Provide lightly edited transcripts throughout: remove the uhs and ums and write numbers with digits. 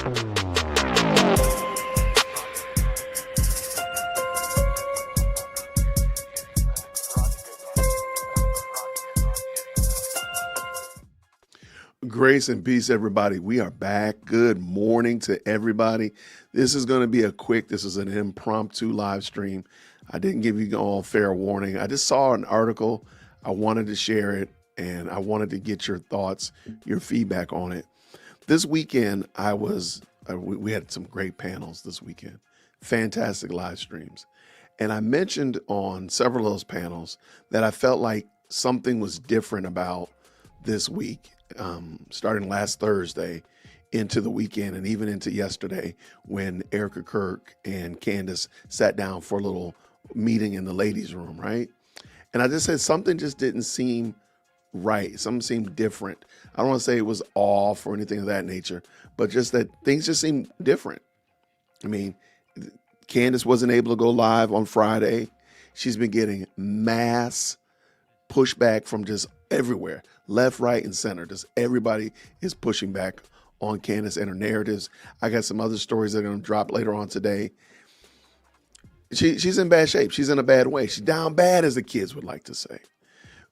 Grace and peace, everybody. We are back. Good morning to everybody. This is going to be this is an impromptu live stream. I didn't give you all fair warning. I just saw an article. I wanted to share it, and I wanted to get your thoughts, your feedback on it. This weekend, we had some great panels this weekend, fantastic live streams. And I mentioned on several of those panels that I felt like something was different about this week. Starting last Thursday into the weekend and even into yesterday when Erica Kirk and Candace sat down for a little meeting in the ladies' room, right? And I just said something just didn't seem right. Something seemed different. I don't want to say it was off or anything of that nature, but just that things just seemed different. I mean, Candace wasn't able to go live on Friday. She's been getting mass pushback from just everywhere, left, right, and center. Just everybody is pushing back on Candace and her narratives. I got some other stories that are going to drop later on today. She's in bad shape. She's in a bad way. She's down bad, as the kids would like to say.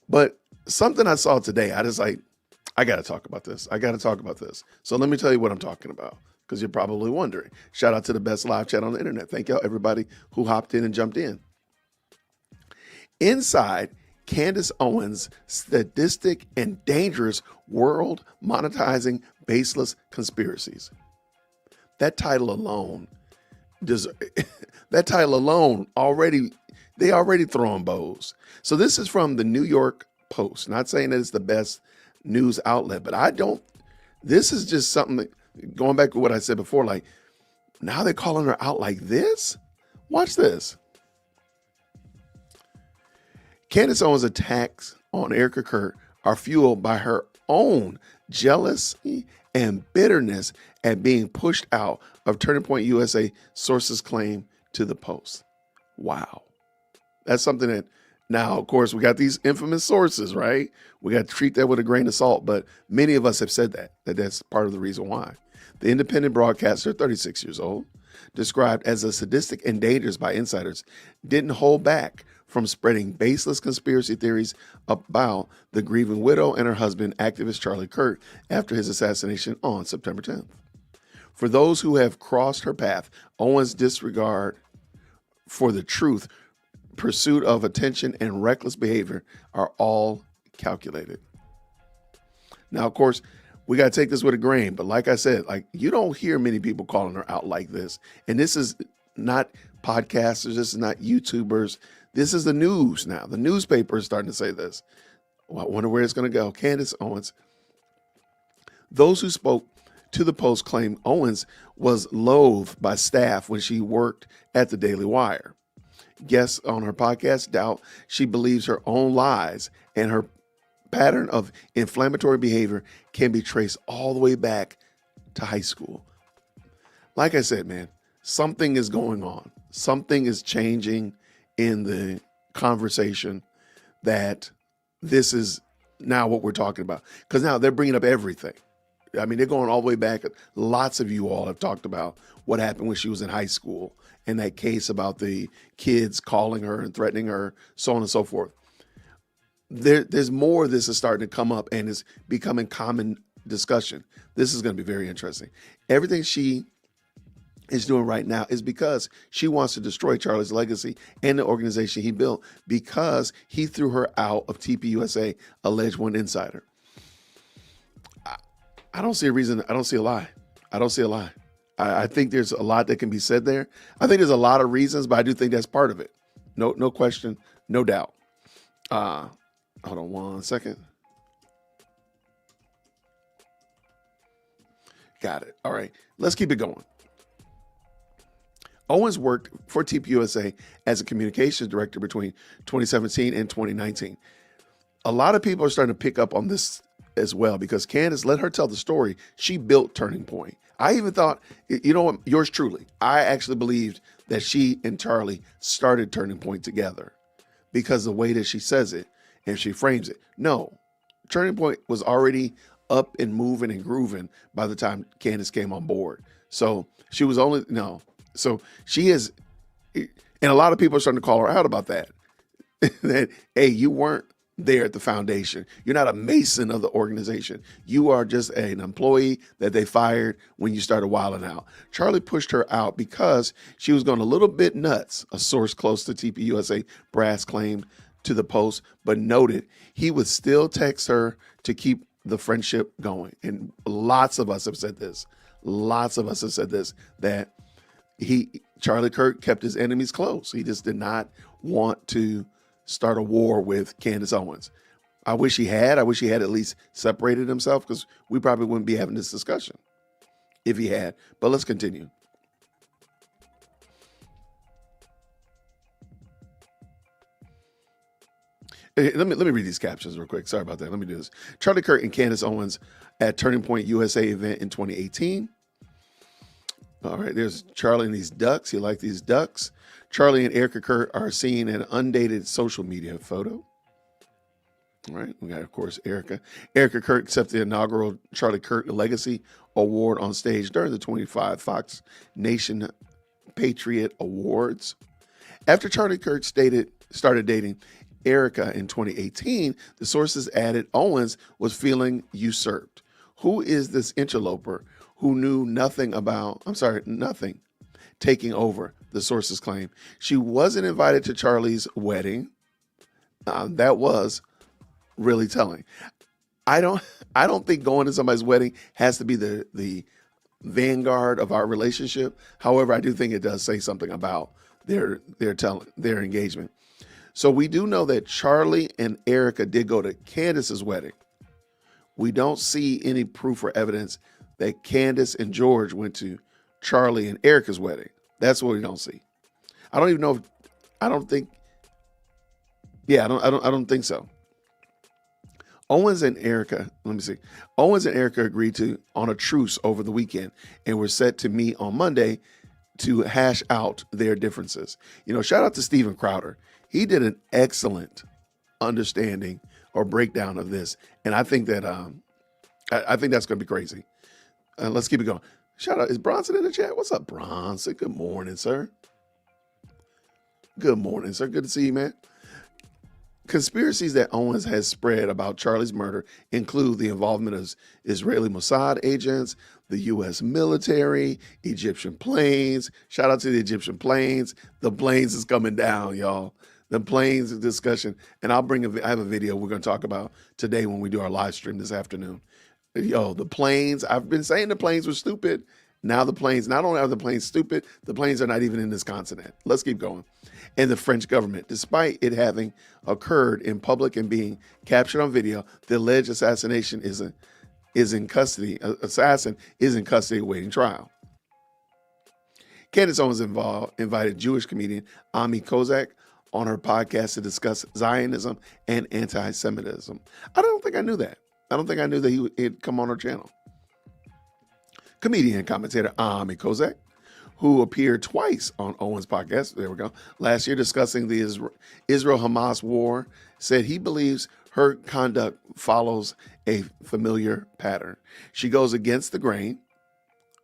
But something I saw today, I got to talk about this. I got to talk about this. So let me tell you what I'm talking about, because you're probably wondering. Shout out to the best live chat on the internet. Thank y'all, everybody who hopped in and jumped in. Inside Candace Owens' sadistic and dangerous world monetizing baseless conspiracies. That title alone already throwing bows. So this is from the New York Post. Not saying that it's the best news outlet, but this is just something that, going back to what I said before, like, now they're calling her out like this? Watch this. Candace Owens' attacks on Erica Kirk are fueled by her own jealousy and bitterness at being pushed out of Turning Point USA, sources claim to the Post. Wow. That's something that, now, of course, we got these infamous sources, right? We got to treat that with a grain of salt, but many of us have said that's part of the reason why. The independent broadcaster, 36 years old, described as a sadistic and dangerous by insiders, didn't hold back from spreading baseless conspiracy theories about the grieving widow and her husband, activist Charlie Kirk, after his assassination on September 10th. For those who have crossed her path, Owens' disregard for the truth, pursuit of attention, and reckless behavior are all calculated. Now, of course, we got to take this with a grain, but like I said, you don't hear many people calling her out like this. And this is not podcasters, this is not YouTubers. This is the news now. The newspaper is starting to say this. Well, I wonder where it's going to go. Candace Owens. Those who spoke to the Post claim Owens was loathed by staff when she worked at the Daily Wire. Guests on her podcast doubt she believes her own lies, and her pattern of inflammatory behavior can be traced all the way back to high school. Like I said, man, something is going on. Something is changing in the conversation, that this is now what we're talking about. Because now they're bringing up everything. I mean, they're going all the way back. Lots of you all have talked about what happened when she was in high school and that case about the kids calling her and threatening her, so on and so forth. There's more of this is starting to come up and is becoming common discussion. This is going to be very interesting. Everything she is doing right now is because she wants to destroy Charlie's legacy and the organization he built, because he threw her out of TPUSA, alleged one insider. I don't see a reason. I don't see a lie. I think there's a lot that can be said there. I think there's a lot of reasons, but I do think that's part of it. No question, no doubt. Hold on one second. Got it. All right, let's keep it going. Owens worked for TPUSA as a communications director between 2017 and 2019. A lot of people are starting to pick up on this as well, because Candace, let her tell the story. She built Turning Point. I even thought, you know what, yours truly, I actually believed that she and Charlie started Turning Point together, because the way that she says it and she frames it. No, Turning Point was already up and moving and grooving by the time Candace came on board. So she was only, no. So she is, and a lot of people are starting to call her out about that. That, hey, you weren't there at the foundation. You're not a mason of the organization. You are just an employee that they fired when you started wilding out. Charlie pushed her out because she was going a little bit nuts, a source close to TPUSA brass claimed to the Post, but noted he would still text her to keep the friendship going. And lots of us have said this. Lots of us have said this, that Charlie Kirk kept his enemies close. He just did not want to start a war with Candace Owens. I wish he had. I wish he had at least separated himself, because we probably wouldn't be having this discussion if he had. But let's continue. Let me read these captions real quick. Sorry about that. Let me do this. Charlie Kirk and Candace Owens at Turning Point USA event in 2018. All right, there's Charlie and these ducks. You like these ducks? Charlie and Erica Kirk are seen in an undated social media photo. All right, we got, of course, Erica. Erica Kirk accepted the inaugural Charlie Kirk Legacy Award on stage during the 25 Fox Nation Patriot Awards. After Charlie Kirk started dating Erica in 2018, the sources added Owens was feeling usurped. Who is this interloper who knew nothing, taking over, the sources claim. She wasn't invited to Charlie's wedding. That was really telling. I don't think going to somebody's wedding has to be the vanguard of our relationship. However, I do think it does say something about their engagement. So we do know that Charlie and Erica did go to Candace's wedding. We don't see any proof or evidence that Candace and George went to Charlie and Erica's wedding. That's what we don't see. I don't even know I don't think so. Owens and Erica agreed on a truce over the weekend and were set to meet on Monday to hash out their differences. Shout out to Steven Crowder. He did an excellent understanding or breakdown of this, and I think that I think that's going to be crazy. Let's keep it going. Shout out, is Bronson in the chat? What's up, Bronson? Good morning, sir. Good morning, sir. Good to see you, man. Conspiracies that Owens has spread about Charlie's murder include the involvement of Israeli Mossad agents, the U.S. military, Egyptian planes. Shout out to the Egyptian planes. The planes is coming down, y'all. The planes discussion. And I have a video we're going to talk about today when we do our live stream this afternoon. Yo, the planes, I've been saying the planes were stupid. Now the planes, not only are the planes stupid, the planes are not even in this continent. Let's keep going. And the French government, despite it having occurred in public and being captured on video, the alleged assassination is in custody. Assassin is in custody awaiting trial. Candace Owens invited Jewish comedian Ami Kozak on her podcast to discuss Zionism and anti-Semitism. I don't think I knew that. I don't think I knew that he'd come on our channel. Comedian and commentator Ami Kozak, who appeared twice on Owens' podcast, there we go, last year discussing the Israel-Hamas war, said he believes her conduct follows a familiar pattern. She goes against the grain.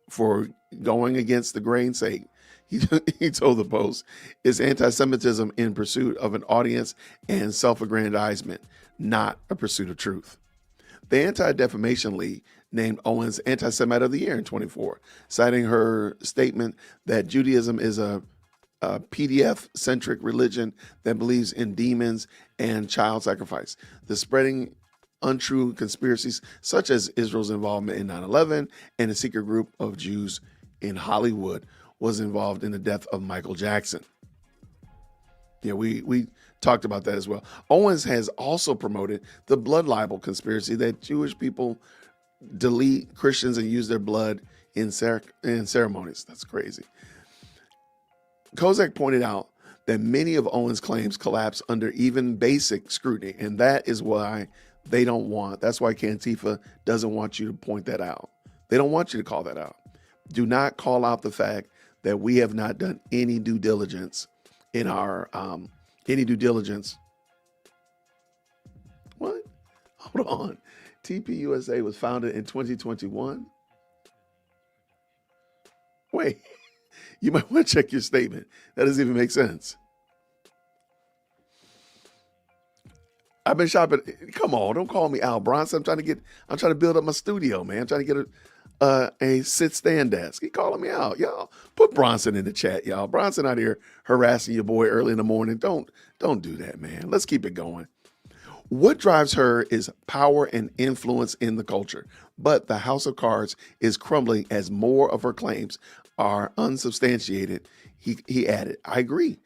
For going against the grain's sake, he told the Post, is anti-Semitism in pursuit of an audience and self-aggrandizement, not a pursuit of truth. The Anti-Defamation League named Owens Anti-Semite of the Year in 24, citing her statement that Judaism is a PDF-centric religion that believes in demons and child sacrifice. The spreading untrue conspiracies such as Israel's involvement in 9/11 and a secret group of Jews in Hollywood was involved in the death of Michael Jackson. Yeah, we talked about that as well. Owens has also promoted the blood libel conspiracy that Jewish people delete Christians and use their blood in ceremonies. That's crazy. Kozak pointed out that many of Owens' claims collapse under even basic scrutiny, and that is why that's why Cantifa doesn't want you to point that out. They don't want you to call that out. Do not call out the fact that we have not done any due diligence in our, What? Hold on. TPUSA was founded in 2021. Wait, you might want to check your statement. That doesn't even make sense. I've been shopping. Come on, don't call me Al Bronson. I'm trying to build up my studio, man. I'm trying to get a sit-stand desk. He calling me out, y'all. Put Bronson in the chat, y'all. Bronson out here harassing your boy early in the morning. Don't do that, man. Let's keep it going. What drives her is power and influence in the culture, but the house of cards is crumbling as more of her claims are unsubstantiated. He added, I agree.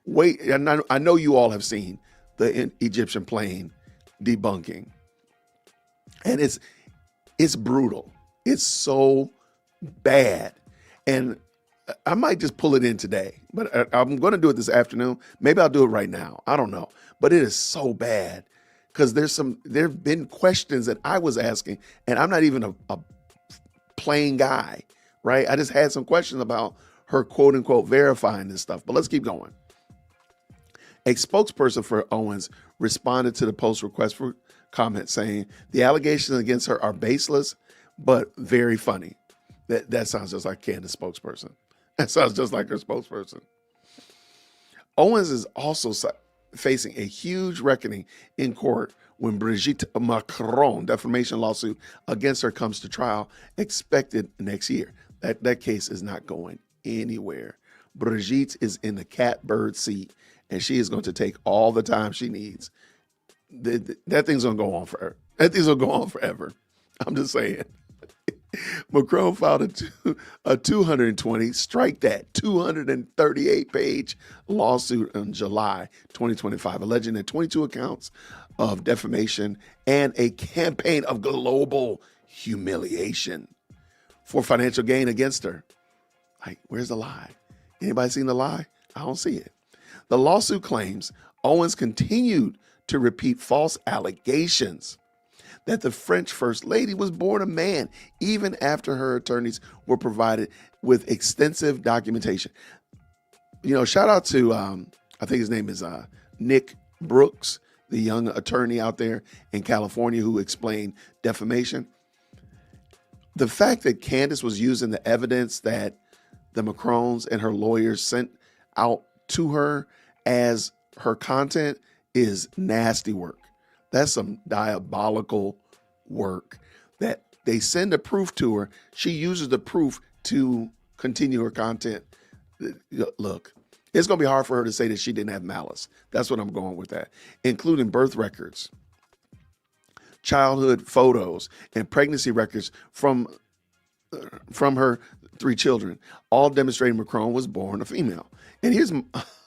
Wait, I know you all have seen the Egyptian plane debunking, and it's brutal. It's so bad, and I might just pull it in today, but I'm going to do it this afternoon. Maybe I'll do it right now. I don't know, but it is so bad because there've been questions that I was asking, and I'm not even a plain guy, right? I just had some questions about her quote unquote verifying this stuff, but let's keep going. A spokesperson for Owens responded to the Post request for comment saying the allegations against her are baseless, but very funny. That sounds just like Candace spokesperson. That sounds just like her spokesperson. Owens is also facing a huge reckoning in court when Brigitte Macron defamation lawsuit against her comes to trial, expected next year. That case is not going anywhere. Brigitte is in the catbird seat, and she is going to take all the time she needs. That thing's going to go on forever. That thing's going to go on forever. I'm just saying. Macron filed a 238-page lawsuit in July 2025, alleging that 22 accounts of defamation and a campaign of global humiliation for financial gain against her. Like, where's the lie? Anybody seen the lie? I don't see it. The lawsuit claims Owens continued to repeat false allegations that the French First Lady was born a man, even after her attorneys were provided with extensive documentation. You know, shout out to, I think his name is Nick Brooks, the young attorney out there in California who explained defamation. The fact that Candace was using the evidence that the Macrons and her lawyers sent out to her as her content is nasty work. That's some diabolical work that they send a proof to her. She uses the proof to continue her content. Look, it's going to be hard for her to say that she didn't have malice. That's what I'm going with that, including birth records, childhood photos, and pregnancy records from her 3 children, all demonstrating Macron was born a female. And here's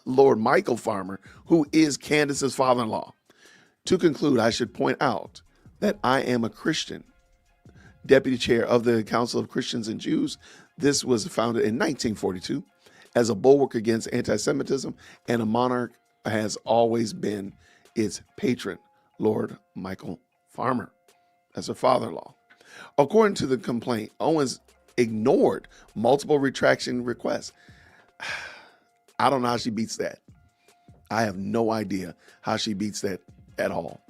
Lord Michael Farmer, who is Candace's father-in-law. To conclude, I should point out that I am a Christian, deputy chair of the Council of Christians and Jews. This was founded in 1942 as a bulwark against anti-Semitism, and a monarch has always been its patron, Lord Michael Farmer. That's her father-in-law. According to the complaint, Owens ignored multiple retraction requests. I don't know how she beats that. I have no idea how she beats that at all.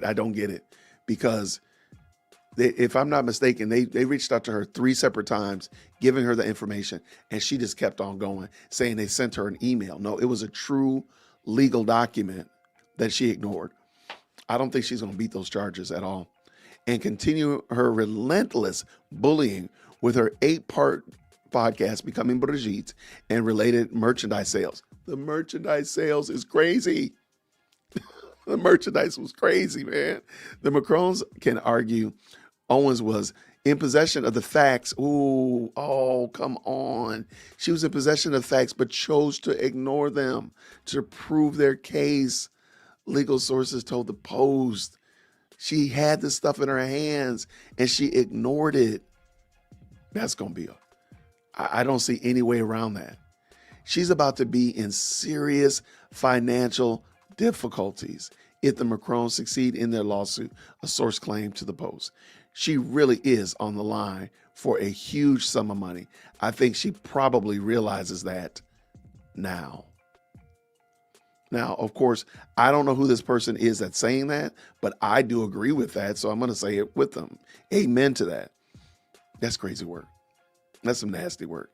I don't get it, because if I'm not mistaken, they reached out to her 3 separate times, giving her the information, and she just kept on going, saying they sent her an email. No, it was a true legal document that she ignored. I don't think she's going to beat those charges at all, and continue her relentless bullying with her 8-part podcast, Becoming Brigitte, and related merchandise sales. The merchandise sales is crazy. The merchandise was crazy, man. The Macrons can argue Owens was in possession of the facts. Ooh, oh, come on. She was in possession of facts, but chose to ignore them to prove their case. Legal sources told the Post she had this stuff in her hands and she ignored it. That's going to be I don't see any way around that. She's about to be in serious financial difficulties if the Macrons succeed in their lawsuit, a source claimed to the Post. She really is on the line for a huge sum of money. I think she probably realizes that now. Now, of course, I don't know who this person is that's saying that, but I do agree with that. So I'm going to say it with them. Amen to that. That's crazy work. That's some nasty work.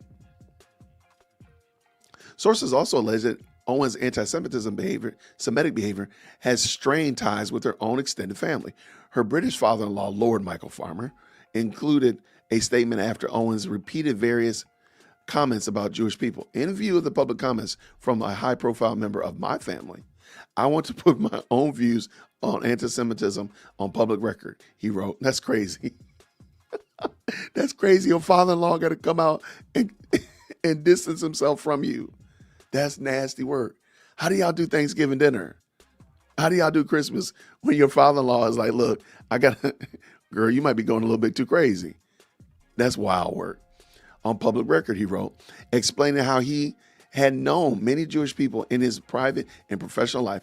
Sources also allege that Owens' Semitic behavior has strained ties with her own extended family. Her British father-in-law, Lord Michael Farmer, included a statement after Owens repeated various comments about Jewish people. In view of the public comments from a high-profile member of my family, I want to put my own views on anti-Semitism on public record, he wrote. That's crazy. That's crazy. Your father-in-law got to come out and distance himself from you. That's nasty work. How do y'all do Thanksgiving dinner? How do y'all do Christmas when your father-in-law is like, look, girl, you might be going a little bit too crazy. That's wild work. On public record, he wrote, explaining how he had known many Jewish people in his private and professional life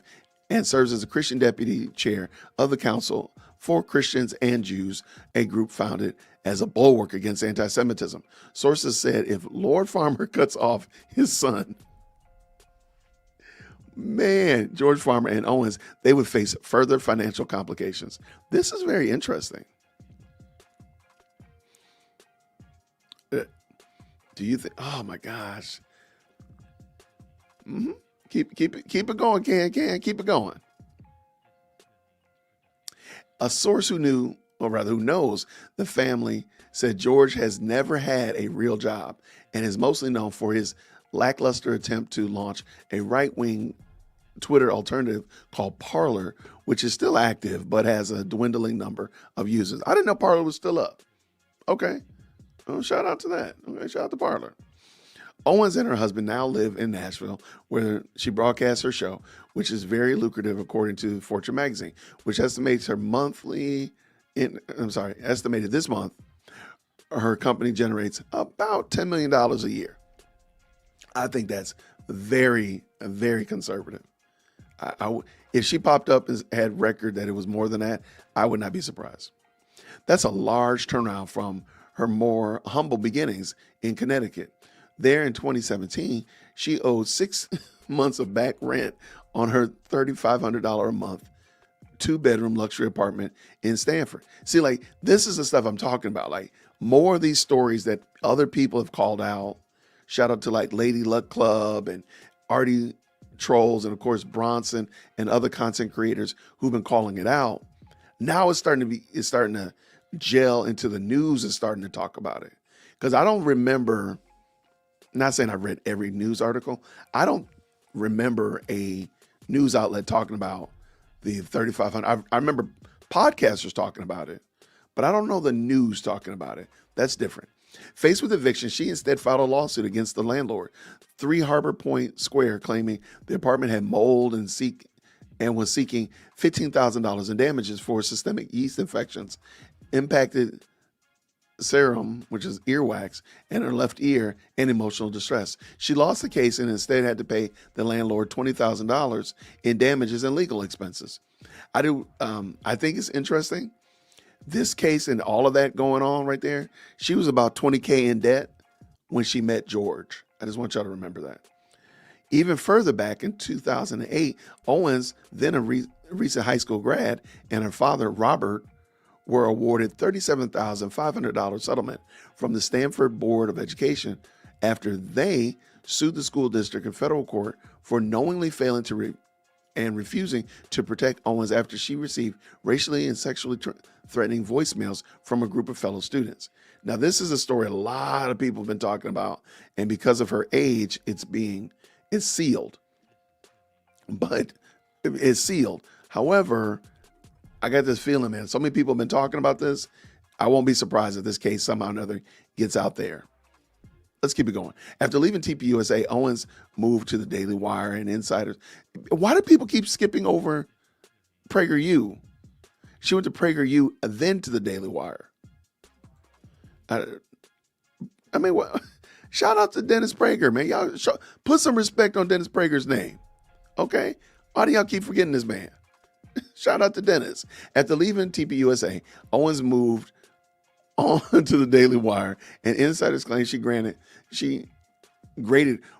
and serves as a Christian deputy chair of the Council for Christians and Jews, a group founded as a bulwark against anti-Semitism. Sources said if Lord Farmer cuts off his son, man, George Farmer and Owens, they would face further financial complications. This is very interesting. Do you think? Oh my gosh! Keep it going, Can keep it going. A source who knows the family said George has never had a real job and is mostly known for his lackluster attempt to launch a right-wing Twitter alternative called Parler, which is still active but has a dwindling number of users. I didn't know Parler was still up. Okay. Oh, shout out to that. Okay, shout out to Parler. Owens and her husband now live in Nashville, where she broadcasts her show, which is very lucrative according to Fortune magazine, which estimates her estimated this month, her company generates about $10 million a year. I think that's very, very conservative. If she popped up and had record that it was more than that, I would not be surprised. That's a large turnaround from her more humble beginnings in Connecticut. There in 2017, she owed 6 months of back rent on her $3,500 a month, 2-bedroom luxury apartment in Stamford. See, like, this is the stuff I'm talking about. Like, more of these stories that other people have called out. Shout out to like Lady Luck Club and Artie Trolls and of course Bronson and other content creators who've been calling it out. Now it's starting to gel into the news and starting to talk about it. Because I don't remember, not saying I read every news article, I don't remember a news outlet talking about the 3,500. I remember podcasters talking about it, but I don't know the news talking about it. That's different. Faced with eviction, she instead filed a lawsuit against the landlord, 3 Harbor Point Square, claiming the apartment had mold and was seeking $15,000 in damages for systemic yeast infections, impacted serum, which is earwax, and her left ear, and emotional distress. She lost the case and instead had to pay the landlord $20,000 in damages and legal expenses. I think it's interesting. This case and all of that going on right there, she was about $20K in debt when she met George. I just want y'all to remember that. Even further back in 2008, Owens, then a recent high school grad, and her father, Robert, were awarded $37,500 settlement from the Stanford Board of Education after they sued the school district in federal court for knowingly failing to refusing to protect Owens after she received racially and sexually threatening voicemails from a group of fellow students. Now, this is a story a lot of people have been talking about, and because of her age, it's sealed. But it's sealed. However, I got this feeling, man, so many people have been talking about this. I won't be surprised if this case somehow or another gets out there. Let's keep it going. After leaving TPUSA, Owens moved to the Daily Wire and Insiders. Why do people keep skipping over PragerU? She went to PragerU, then to the Daily Wire. Shout out to Dennis Prager, man. Y'all put some respect on Dennis Prager's name, okay? Why do y'all keep forgetting this man? Shout out to Dennis. After leaving TPUSA, Owens moved on to the Daily Wire, and insiders claim she graded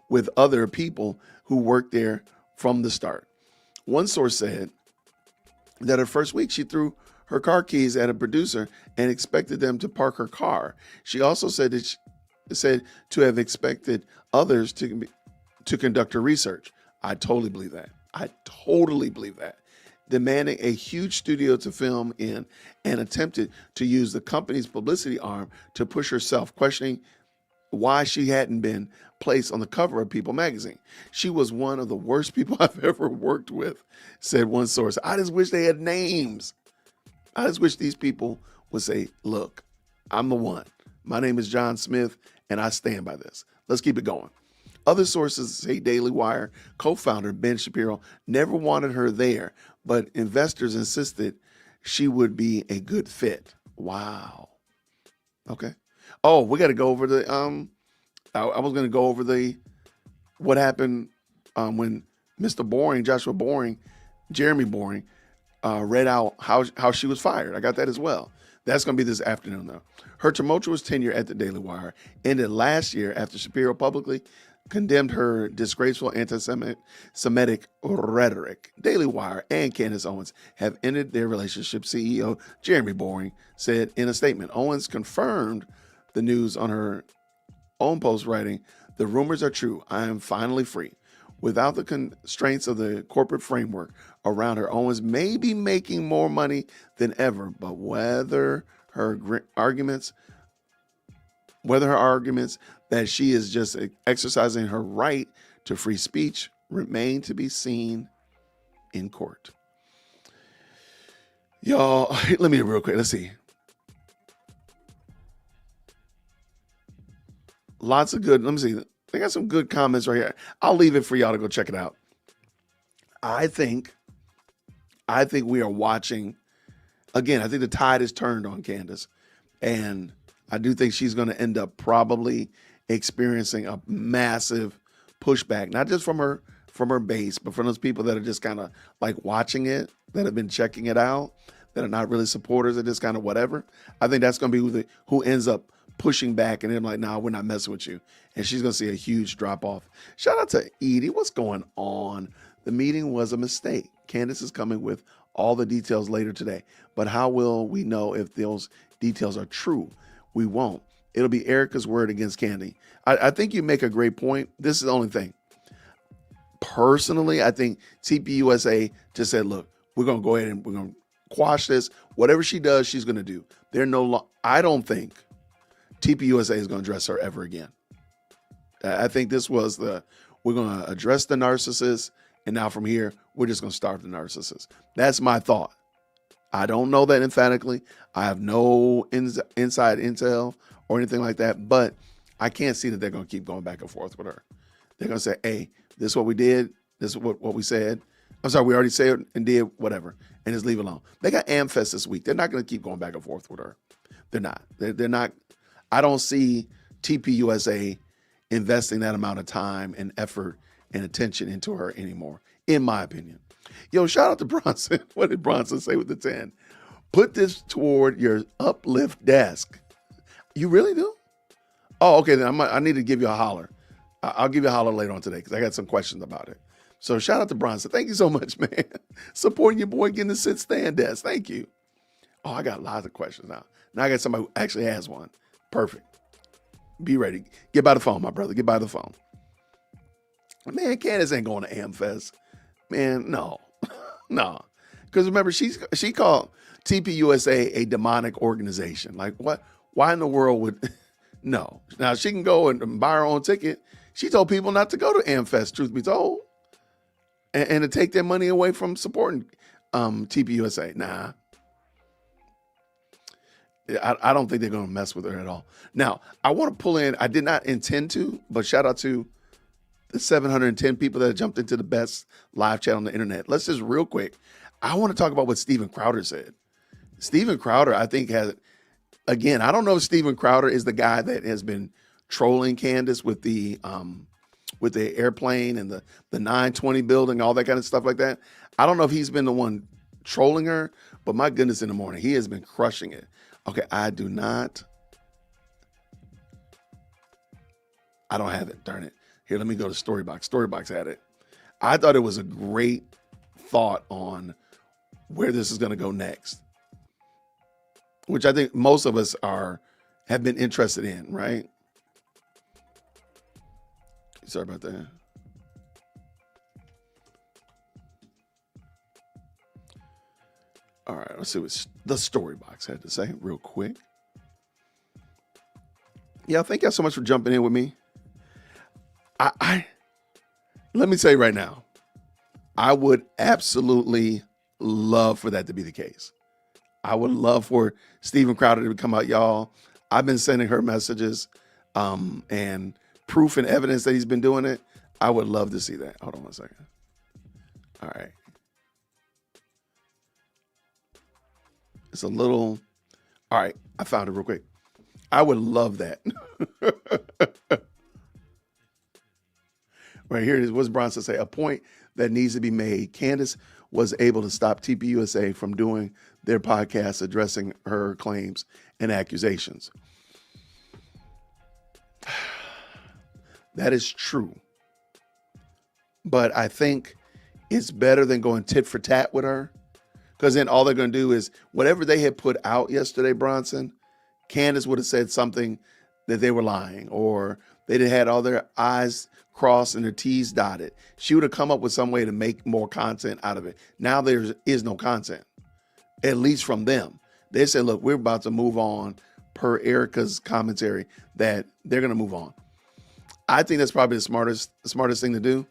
with other people who worked there from the start. One source said that her first week she threw her car keys at a producer and expected them to park her car. She also said to have expected others to conduct her research. I totally believe that. I totally believe that. Demanding a huge studio to film in and attempted to use the company's publicity arm to push herself, questioning why she hadn't been placed on the cover of People magazine. She was one of the worst people I've ever worked with, said one source. I just wish they had names. I just wish these people would say, look, I'm the one. My name is John Smith, and I stand by this. Let's keep it going. Other sources say Daily Wire co-founder Ben Shapiro never wanted her there, but investors insisted she would be a good fit. Wow. Okay. Oh, we got to go over the I was going to go over what happened when Mr. Boring, Joshua Boring, Jeremy Boring, read out how she was fired. I got that as well. That's going to be this afternoon, though. Her tumultuous tenure at the Daily Wire ended last year after Shapiro publicly condemned her disgraceful anti-Semitic rhetoric. Daily Wire and Candace Owens have ended their relationship, CEO Jeremy Boring said in a statement. Owens confirmed the news on her own post, writing, "The rumors are true. I am finally free." Without the constraints of the corporate framework around her, Owens may be making more money than ever, but whether her arguments that she is just exercising her right to free speech remain to be seen in court. Y'all, let me real quick. Let's see. Lots of good. Let me see. They got some good comments right here. I'll leave it for y'all to go check it out. I think we are watching. Again, I think the tide is turned on Candace, and I do think she's going to end up probably experiencing a massive pushback, not just from her base, but from those people that are just kind of like watching it, that have been checking it out, that are not really supporters, that just kind of whatever. I think that's going to be who ends up pushing back, and then like, nah, we're not messing with you. And she's going to see a huge drop off. Shout out to Edie. What's going on? The meeting was a mistake. Candace is coming with all the details later today. But how will we know if those details are true? We won't. It'll be Erica's word against Candy. I think you make a great point. This is the only thing. Personally, I think TPUSA just said, look, we're going to go ahead and we're going to quash this. Whatever she does, she's going to do. I don't think TPUSA is going to address her ever again. I think this was we're going to address the narcissist, and now from here, we're just going to starve the narcissist. That's my thought. I don't know that emphatically. I have no inside intel or anything like that, but I can't see that they're going to keep going back and forth with her. They're going to say, hey, this is what we did. This is what we said. I'm sorry, we already said and did whatever, and just leave it alone. They got AmFest this week. They're not going to keep going back and forth with her. They're not. They're not. I don't see TPUSA investing that amount of time and effort and attention into her anymore, in my opinion. Yo, shout out to Bronson. What did Bronson say with the 10? Put this toward your uplift desk. You really do? Oh, okay. Then I need to give you a holler. I'll give you a holler later on today because I got some questions about it. So shout out to Bronson. Thank you so much, man. Supporting your boy getting the sit stand desk. Thank you. Oh, I got lots of questions now. Now I got somebody who actually has one. Perfect. Be ready. Get by the phone, my brother. Get by the phone. Man, Candace ain't going to AmFest. Man, no. No. Because remember, she called TPUSA a demonic organization. Like, what? Why in the world would... No. Now, she can go and buy her own ticket. She told people not to go to AmFest, truth be told, and to take their money away from supporting TPUSA. Nah. I don't think they're going to mess with her at all. Now, I want to pull in, I did not intend to, but shout out to the 710 people that jumped into the best live chat on the internet. Let's just real quick. I want to talk about what Steven Crowder said. Steven Crowder, I think, has, again, I don't know if Steven Crowder is the guy that has been trolling Candace with the airplane and the 920 building, all that kind of stuff like that. I don't know if he's been the one trolling her, but my goodness, in the morning, he has been crushing it. Okay, I don't have it, darn it. Here, let me go to Storybox. Storybox had it. I thought it was a great thought on where this is going to go next, which I think most of us have been interested in, right? Sorry about that. All right, let's see what the story box had to say real quick. Yeah, thank y'all so much for jumping in with me. I let me say right now, I would absolutely love for that to be the case. I would love for Steven Crowder to come out, y'all. I've been sending her messages and proof and evidence that he's been doing it. I would love to see that. Hold on 1 second. All right. It's a little, all right, I found it real quick. I would love that. Right here it is. What's Bronson say? A point that needs to be made. Candace was able to stop TPUSA from doing their podcast addressing her claims and accusations. That is true. But I think it's better than going tit for tat with her. Because then all they're going to do is whatever they had put out yesterday, Bronson, Candace would have said something that they were lying, or they'd have had all their I's crossed and their T's dotted. She would have come up with some way to make more content out of it. Now there is no content, at least from them. They said, look, we're about to move on per Erica's commentary that they're going to move on. I think that's probably the smartest thing to do.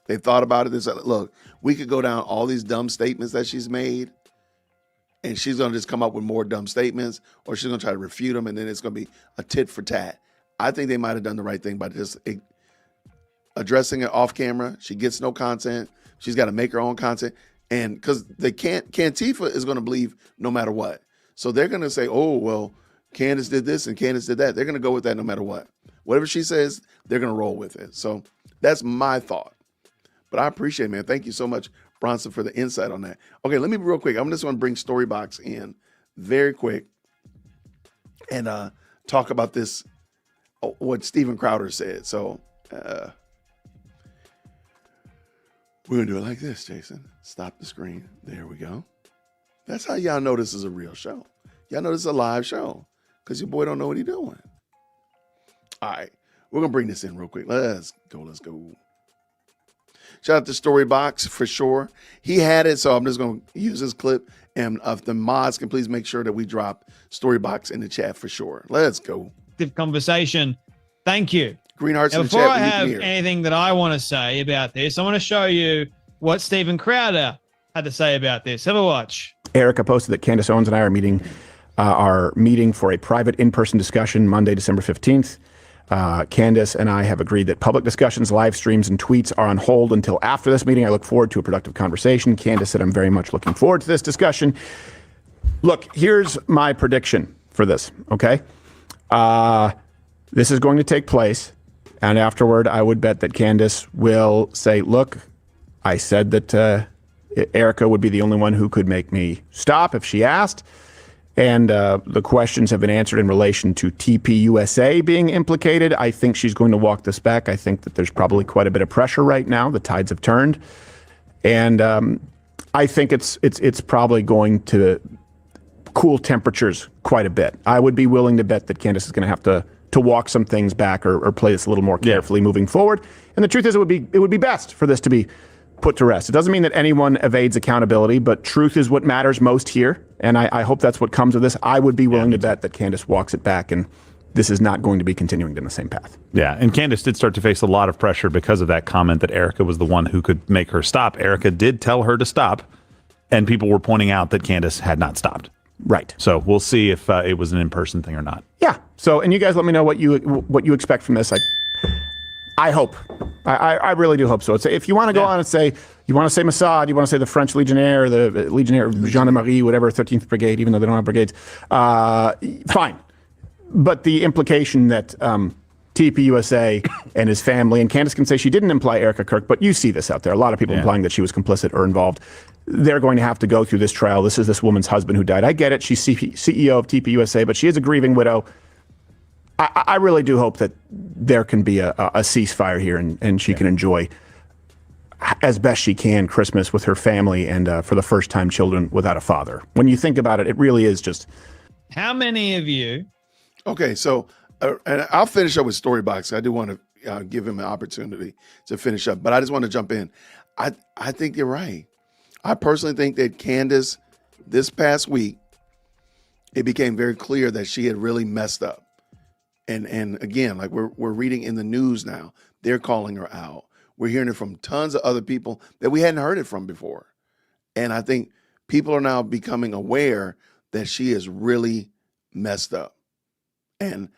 They thought about it. They said, look, we could go down all these dumb statements that she's made, and she's going to just come up with more dumb statements, or she's going to try to refute them, and then it's going to be a tit for tat. I think they might have done the right thing by just addressing it off camera. She gets no content. She's got to make her own content. And because Cantifa is going to believe no matter what. So they're going to say, oh, well, Candace did this and Candace did that. They're going to go with that no matter what. Whatever she says, they're going to roll with it. So that's my thought. But I appreciate it, man. Thank you so much, Bronson, for the insight on that. Okay, let me be real quick. I'm just going to bring Storybox in very quick and talk about this, what Steven Crowder said. So we're going to do it like this, Jason. Stop the screen. There we go. That's how y'all know this is a real show. Y'all know this is a live show because your boy don't know what he's doing. All right, we're going to bring this in real quick. Let's go. Shout out to Storybox for sure. He had it, so I'm just going to use this clip. And if the mods can please make sure that we drop Storybox in the chat for sure. Let's go. Conversation. Thank you. Green hearts in the chat. Before I have anything that I want to say about this, I want to show you what Steven Crowder had to say about this. Have a watch. Erica posted that Candace Owens and I are meeting for a private in-person discussion Monday, December 15th. Candace and I have agreed that public discussions, live streams, and tweets are on hold until after this meeting. I look forward to a productive conversation. Candace said, I'm very much looking forward to this discussion. Look, here's my prediction for this, okay? This is going to take place, and afterward, I would bet that Candace will say, look, I said that Erica would be the only one who could make me stop if she asked. And the questions have been answered in relation to TPUSA being implicated. I think she's going to walk this back. I think that there's probably quite a bit of pressure right now. The tides have turned. And I think it's probably going to cool temperatures quite a bit. I would be willing to bet that Candace is going to have to walk some things back or play this a little more carefully moving forward. And the truth is it would be best for this to be put to rest. It doesn't mean that anyone evades accountability, but truth is what matters most here. And I hope that's what comes of this. I would be willing to bet that Candace walks it back, and this is not going to be continuing down the same path. Yeah, and Candace did start to face a lot of pressure because of that comment that Erica was the one who could make her stop. Erica did tell her to stop, and people were pointing out that Candace had not stopped. Right. So we'll see if it was an in-person thing or not. Yeah. So, and you guys let me know what you expect from this. I hope. I really do hope so. It's, if you want to go on and say, you want to say Mossad, you want to say the French Legionnaire, the Legionnaire Gendarmerie, whatever, 13th Brigade, even though they don't have brigades, fine. But the implication that TPUSA and his family, and Candace can say she didn't imply Erica Kirk, but you see this out there. A lot of people implying that she was complicit or involved. They're going to have to go through this trial. This is this woman's husband who died. I get it. She's CEO of TPUSA, but she is a grieving widow. I really do hope that there can be a ceasefire here and she can enjoy as best she can Christmas with her family and for the first time children without a father. When you think about it, it really is just. How many of you? Okay, so and I'll finish up with Storybox. I do want to give him an opportunity to finish up, but I just want to jump in. I think you're right. I personally think that Candace, this past week, it became very clear that she had really messed up. And again, like we're reading in the news now, they're calling her out. We're hearing it from tons of other people that we hadn't heard it from before. And I think people are now becoming aware that she is really messed up. And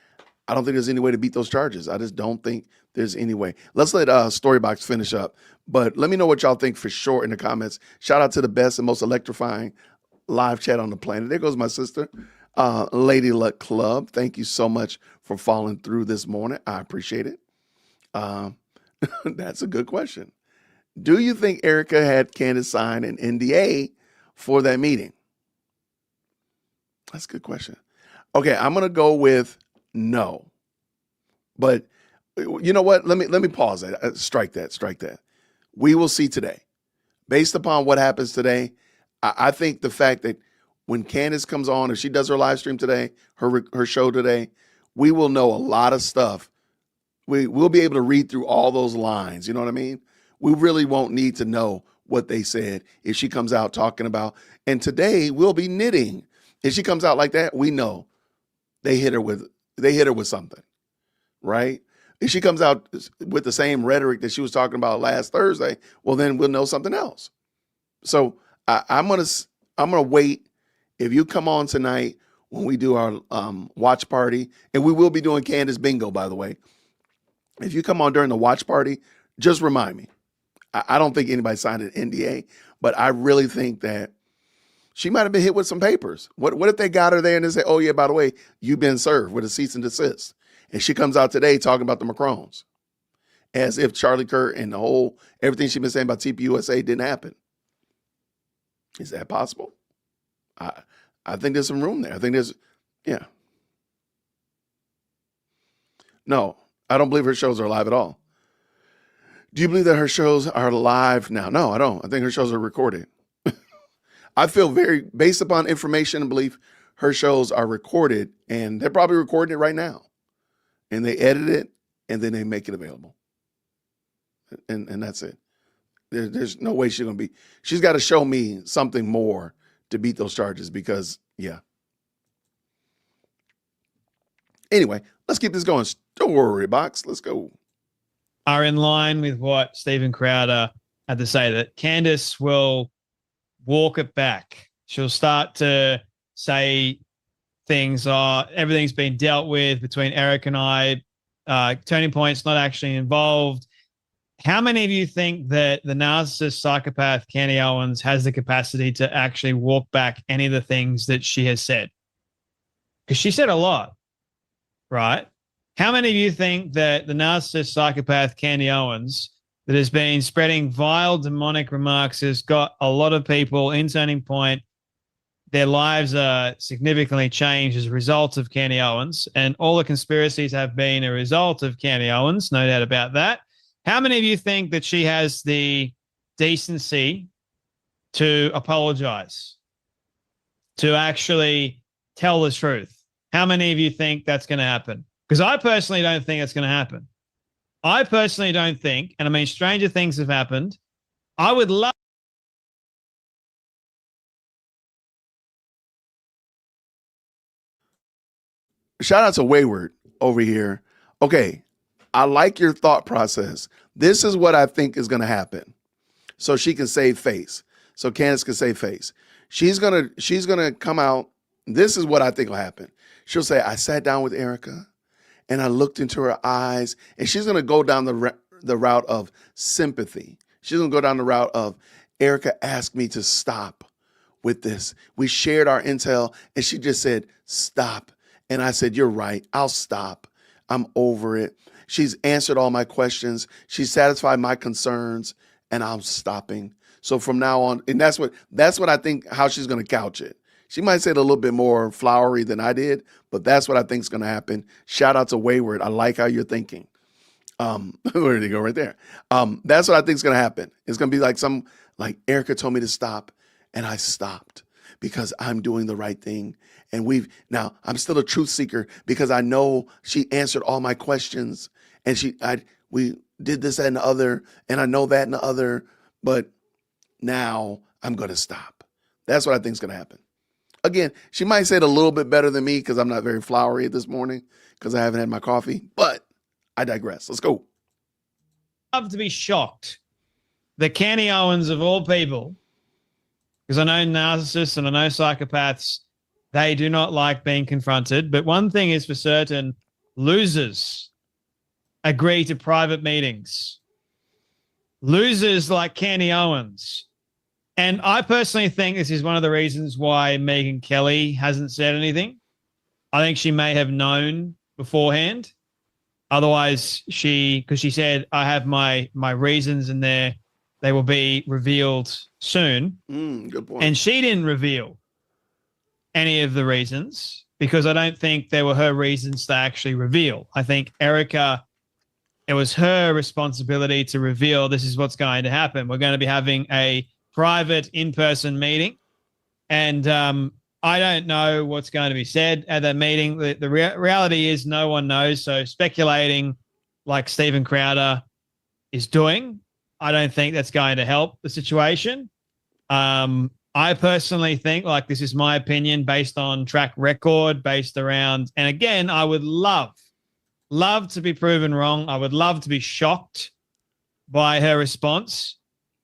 I don't think there's any way to beat those charges. I just don't think there's any way. Let's let Storybox finish up. But let me know what y'all think for sure in the comments. Shout out to the best and most electrifying live chat on the planet. There goes my sister, Lady Luck Club. Thank you so much for following through this morning. I appreciate it. That's a good question. Do you think Erica had Candace sign an NDA for that meeting? That's a good question. Okay, I'm gonna go with no. But you know what? Let me pause that. Strike that. We will see today. Based upon what happens today, I think the fact that when Candace comes on, if she does her live stream today, her show today, we will know a lot of stuff. We'll be able to read through all those lines. You know what I mean? We really won't need to know what they said if she comes out talking about. And today we'll be knitting. If she comes out like that, we know they hit her with something, right? If she comes out with the same rhetoric that she was talking about last Thursday, well, then we'll know something else. So I'm gonna wait. If you come on tonight when we do our watch party, and we will be doing Candace Bingo, by the way. If you come on during the watch party, just remind me. I don't think anybody signed an NDA, but I really think that she might have been hit with some papers. What if they got her there and they say, oh yeah, by the way, you've been served with a cease and desist. And she comes out today talking about the Macrons as if Charlie Kirk and everything she's been saying about TPUSA didn't happen. Is that possible? I think there's some room there. I think yeah. No, I don't believe her shows are live at all. Do you believe that her shows are live now? No, I don't. I think her shows are recorded. I feel based upon information and belief, her shows are recorded, and they're probably recording it right now. And they edit it, and then they make it available. And that's it. There's no way she's got to show me something more to beat those charges because, yeah. Anyway, let's keep this going. Storybox, let's go. Are in line with what Stephen Crowder had to say, that Candace will walk it back. She'll start to say things everything's been dealt with between Eric and I. Turning Point's not actually involved. How many of you think that the narcissist psychopath Candace Owens has the capacity to actually walk back any of the things that she has said? Because she said a lot, right? How many of you think that the narcissist psychopath Candace Owens that has been spreading vile demonic remarks has got a lot of people in Turning Point, their lives are significantly changed as a result of Candace Owens, and all the conspiracies have been a result of Candace Owens, no doubt about that. How many of you think that she has the decency to apologize, to actually tell the truth? How many of you think that's going to happen? Because I personally don't think it's going to happen. I personally don't think, and I mean, stranger things have happened. I would love. Shout out to Wayward over here. Okay, I like your thought process. This is what I think is going to happen. So she can save face. So Candace can save face. She's gonna come out. This is what I think will happen. She'll say, I sat down with Erica and I looked into her eyes, and she's going to go down the route of sympathy. She's going to go down the route of, Erica asked me to stop with this. We shared our intel, and she just said, stop. And I said, you're right. I'll stop. I'm over it. She's answered all my questions. She's satisfied my concerns, and I'm stopping. So from now on, and that's what I think how she's going to couch it. She might say it a little bit more flowery than I did, but that's what I think is going to happen. Shout out to Wayward. I like how you're thinking. Where did he go? Right there. That's what I think is going to happen. It's going to be like Erica told me to stop, and I stopped because I'm doing the right thing. And now I'm still a truth seeker because I know she answered all my questions, and we did this and the other, and I know that and the other, but now I'm going to stop. That's what I think is going to happen. Again, she might say it a little bit better than me because I'm not very flowery this morning because I haven't had my coffee, but I digress. Let's go. Love to be shocked that Candace Owens, of all people, because I know narcissists and I know psychopaths, they do not like being confronted. But one thing is for certain, losers agree to private meetings. Losers like Candace Owens. And I personally think this is one of the reasons why Megyn Kelly hasn't said anything. I think she may have known beforehand. Otherwise, because she said, I have my reasons and they will be revealed soon. Good point. And she didn't reveal any of the reasons because I don't think they were her reasons to actually reveal. I think Erica, it was her responsibility to reveal this is what's going to happen. We're going to be having a private in-person meeting. And I don't know what's going to be said at that meeting. The reality is no one knows. So speculating like Steven Crowder is doing, I don't think that's going to help the situation. I personally think, like, this is my opinion based on track record, based around, and again, I would love to be proven wrong. I would love to be shocked by her response.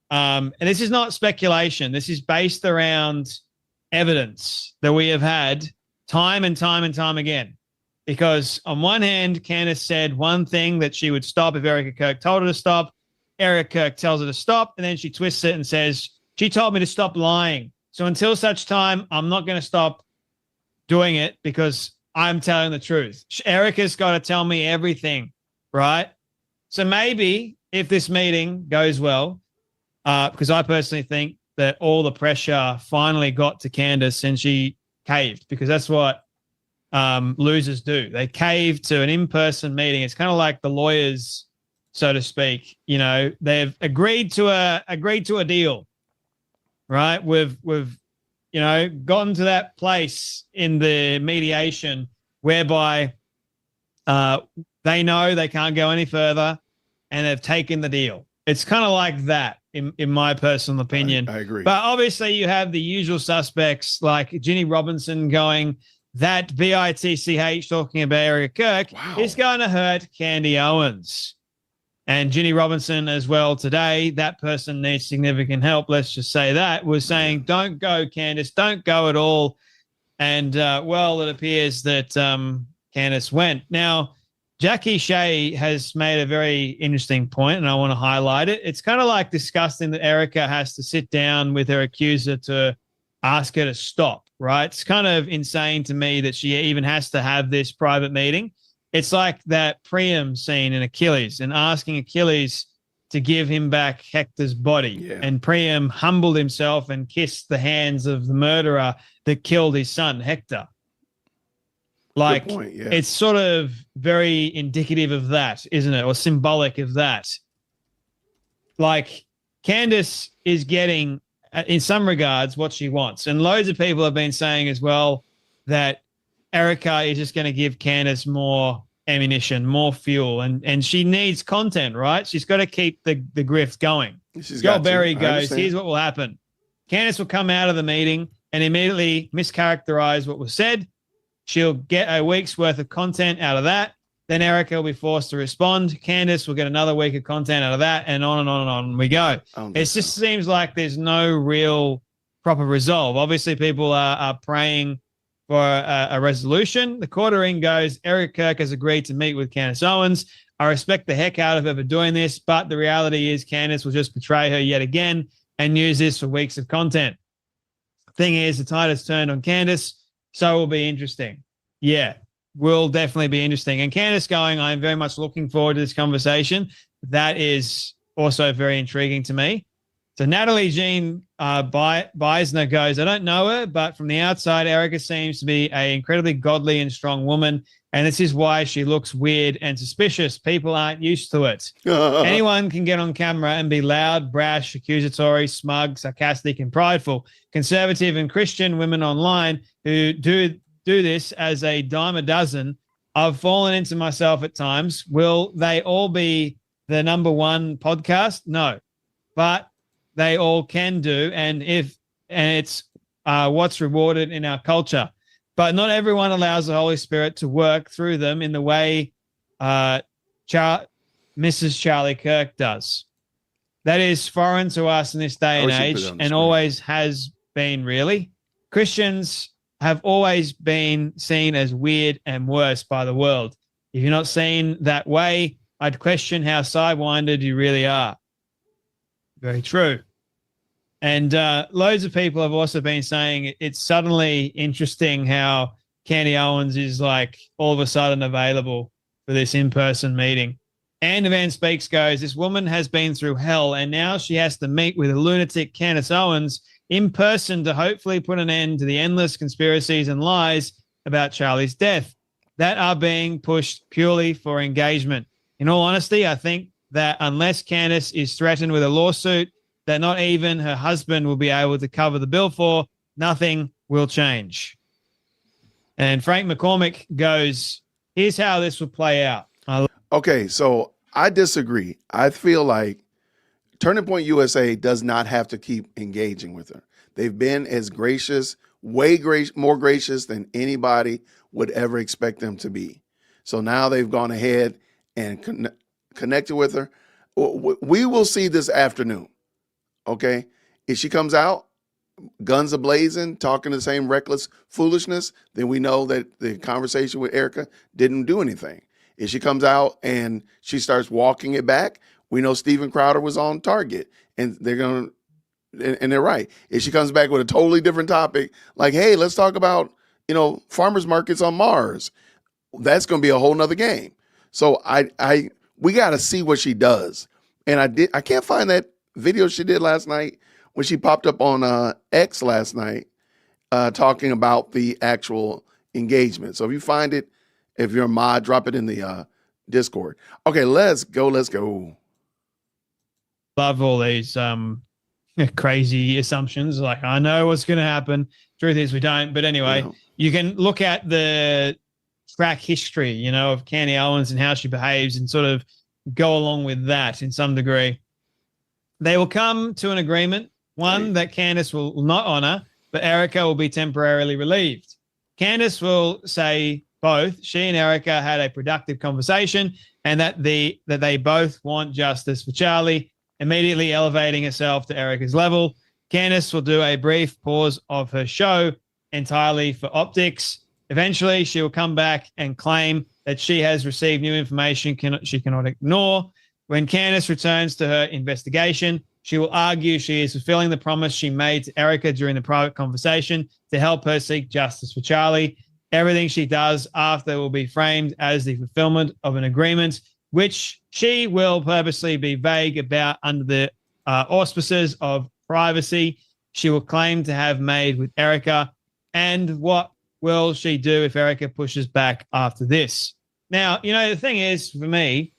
And this is not speculation. This is based around evidence that we have had time and time and time again. Because on one hand, Candace said one thing that she would stop if Erica Kirk told her to stop. Eric Kirk tells her to stop, and then she twists it and says, she told me to stop lying. So until such time, I'm not going to stop doing it because I'm telling the truth. Erica's got to tell me everything, right? So maybe if this meeting goes well, because I personally think that all the pressure finally got to Candace and she caved, because that's what losers do. They cave to an in-person meeting. It's kind of like the lawyers, so to speak. You know, they've agreed to a deal, right? We've gotten to that place in the mediation whereby they know they can't go any further and they've taken the deal. It's kind of like that, in my personal opinion. I agree. But obviously you have the usual suspects like Ginny Robinson going, that BITCH talking about Erica Kirk is going to hurt Candace Owens. And Ginny Robinson as well today, that person needs significant help, let's just say that, was saying, don't go, Candace, don't go at all. And, it appears that Candace went. Now, Jackie Shea has made a very interesting point, and I want to highlight it. It's kind of like disgusting that Erica has to sit down with her accuser to ask her to stop, right? It's kind of insane to me that she even has to have this private meeting. It's like that Priam scene in Achilles and asking Achilles to give him back Hector's body. Yeah. And Priam humbled himself and kissed the hands of the murderer that killed his son, Hector. Like, It's sort of very indicative of that, isn't it? Or symbolic of that. Like, Candace is getting, in some regards, what she wants. And loads of people have been saying as well that Erica is just going to give Candace more ammunition, more fuel, and she needs content, right? She's got to keep the grift going. Joel Berry goes, here's what will happen. Candace will come out of the meeting and immediately mischaracterize what was said. She'll get a week's worth of content out of that. Then Erica will be forced to respond. Candace will get another week of content out of that, and on and on and on we go. It just seems like there's no real proper resolve. Obviously, people are praying for a resolution. The quarter in goes, Eric Kirk has agreed to meet with Candace Owens. I respect the heck out of her for doing this, but the reality is Candace will just betray her yet again and use this for weeks of content. Thing is, the tide has turned on Candace, so it will be interesting. Yeah, will definitely be interesting. And Candace going, I'm very much looking forward to this conversation. That is also very intriguing to me. So Natalie Jean Beisner goes, I don't know her, but from the outside, Erica seems to be an incredibly godly and strong woman. And this is why she looks weird and suspicious. People aren't used to it. Anyone can get on camera and be loud, brash, accusatory, smug, sarcastic, and prideful. Conservative and Christian women online who do this as a dime a dozen. I've fallen into myself at times. Will they all be the number one podcast? No, but they all can do. And it's what's rewarded in our culture. But not everyone allows the Holy Spirit to work through them in the way Mrs. Charlie Kirk does. That is foreign to us in this day and age, and always has been, really. Christians have always been seen as weird and worse by the world. If you're not seen that way, I'd question how sidewinded you really are. Very true. And loads of people have also been saying it's suddenly interesting how Candy Owens is like all of a sudden available for this in-person meeting. And Van Speaks goes, this woman has been through hell and now she has to meet with a lunatic Candace Owens in person to hopefully put an end to the endless conspiracies and lies about Charlie's death that are being pushed purely for engagement. In all honesty, I think that unless Candace is threatened with a lawsuit that not even her husband will be able to cover the bill for, nothing will change. And Frank McCormick goes, here's how this will play out. Okay, so I disagree. I feel like Turning Point USA does not have to keep engaging with her. They've been as gracious, more gracious than anybody would ever expect them to be. So now they've gone ahead and connected with her. We will see this afternoon. Okay, if she comes out, guns a-blazing, talking the same reckless foolishness, then we know that the conversation with Erica didn't do anything. If she comes out and she starts walking it back, we know Steven Crowder was on target, and they're right. If she comes back with a totally different topic, like, hey, let's talk about, farmers markets on Mars, that's going to be a whole nother game. So we got to see what she does. And I can't find that video she did last night when she popped up on X last night talking about the actual engagement. So if you find it, if you're a mod, drop it in the Discord. Okay, let's go. Love all these crazy assumptions. Like, I know what's going to happen. Truth is we don't. But anyway, you can look at the track history, of Candy Owens and how she behaves and sort of go along with that in some degree. They will come to an agreement, one that Candace will not honor, but Erica will be temporarily relieved. Candace will say both she and Erica had a productive conversation and that they both want justice for Charlie, immediately elevating herself to Erica's level. Candace will do a brief pause of her show entirely for optics. Eventually, she will come back and claim that she has received new information she cannot ignore. When Candace returns to her investigation, she will argue she is fulfilling the promise she made to Erica during the private conversation to help her seek justice for Charlie. Everything she does after will be framed as the fulfillment of an agreement, which she will purposely be vague about under the auspices of privacy she will claim to have made with Erica. And what will she do if Erica pushes back after this? Now, the thing is, for me,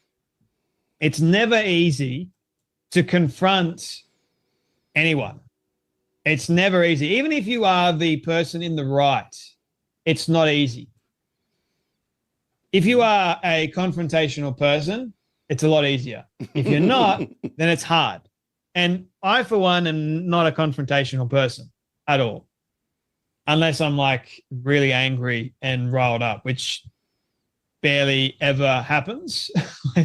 it's never easy to confront anyone. It's never easy. Even if you are the person in the right, it's not easy. If you are a confrontational person, it's a lot easier. If you're not, then it's hard. And I, for one, am not a confrontational person at all, unless I'm like really angry and riled up, which barely ever happens.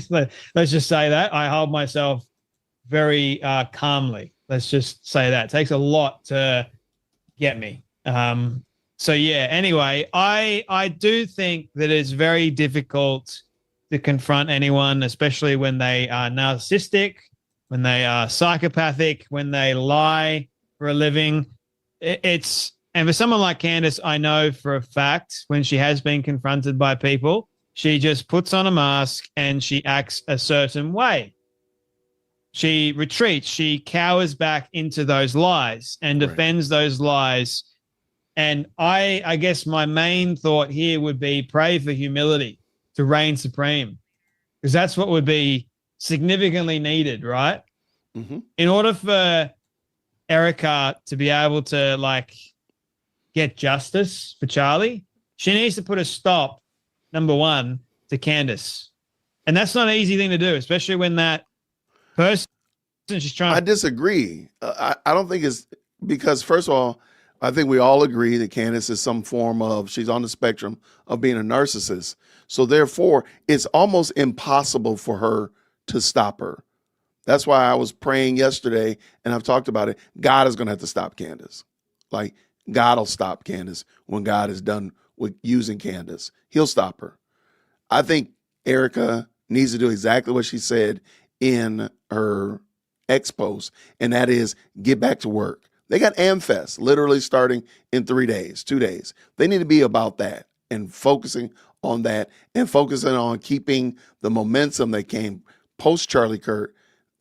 Let's just say that. I hold myself very calmly. Let's just say that. It takes a lot to get me. So yeah, anyway, I do think that it's very difficult to confront anyone, especially when they are narcissistic, when they are psychopathic, when they lie for a living. And for someone like Candace, I know for a fact when she has been confronted by people, she just puts on a mask and she acts a certain way. She retreats. She cowers back into those lies and defends those lies And I guess my main thought here would be pray for humility to reign supreme, because that's what would be significantly needed, right? Mm-hmm. In order for Erica to be able to like get justice for Charlie, she needs to put a stop, number one, to Candace. And that's not an easy thing to do, especially when that person she's trying I disagree. I don't think it's because, first of all, I think we all agree that Candace is some form of, she's on the spectrum of being a narcissist. So therefore, it's almost impossible for her to stop her. That's why I was praying yesterday, and I've talked about it. God is going to have to stop Candace. Like, God will stop Candace when God is done with using Candace. He'll stop her. I think Erica needs to do exactly what she said in her X post, and that is get back to work. They got AmFest literally starting in 3 days, 2 days. They need to be about that and focusing on that and focusing on keeping the momentum that came post Charlie Kirk.